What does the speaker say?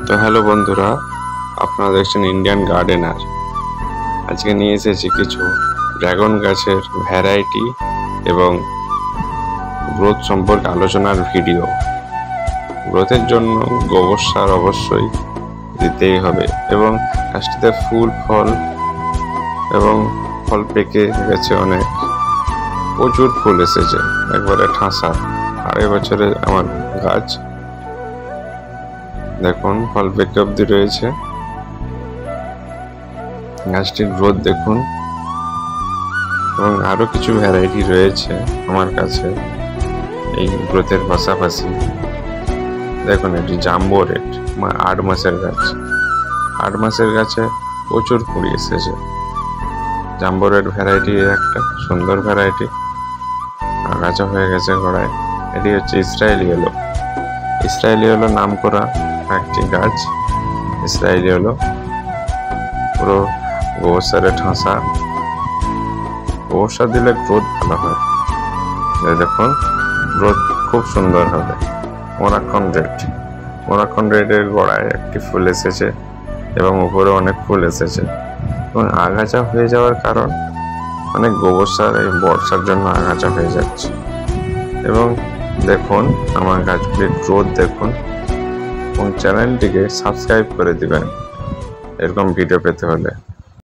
তো হ্যালো বন্ধুরা, আপনারা দেখছেন ইন্ডিয়ান গার্ডেনার। আজকে নিয়ে এসেছি কিছু ড্রাগন গাছের ভ্যারাইটি এবং গ্রোথ সম্পর্কে আলোচনার ভিডিও। গ্রোথের জন্য গোবর সার অবশ্যই দিতেই হবে এবং গাছটিতে ফুল ফল এবং ফল পেকে গেছে, অনেক প্রচুর ফুল এসেছে, একবারে ঠাসা। 2.5 বছরে আমার গাছ, দেখুন ফল পেকে অব্দি রয়েছে। গাছটির গ্রোথ দেখুন এবং আরো কিছু ভ্যারাইটি রয়েছে আমার কাছে এই গ্রোথের পাশাপাশি। দেখুন এটি জাম্বো রেড, 8 মাসের গাছ। 8 মাসের গাছে প্রচুর কুড়ি এসেছে। জাম্বো রেড ভ্যারাইটি একটা সুন্দর ভ্যারাইটি, আগাছা হয়ে গেছে গোড়ায়। এটি হচ্ছে ইসরায়েলি ইয়েলো। ইসরায়েলি ইয়েলো নাম করা একটি গাছ। ইসরায়েলি ইয়েলো পুরো গোবর সারে ঠাসা। গোবর সার দিলে গ্রোথ ভালো হয়। দেখুন গ্রোথ খুব সুন্দর হবে। মোরাক্কন রেডের গোড়ায় একটি ফুল এসেছে এবং উপরে অনেক ফুল এসেছে এবং আগাছা হয়ে যাওয়ার কারণ অনেক গোবর সার এই বর্ষার জন্য আগাছা হয়ে যাচ্ছে। এবং দেখুন আমার গাছগুলির গ্রোথ দেখুন এবং চ্যানেলটিকে সাবস্ক্রাইব করে দিবেন এরকম ভিডিও পেতে হলে।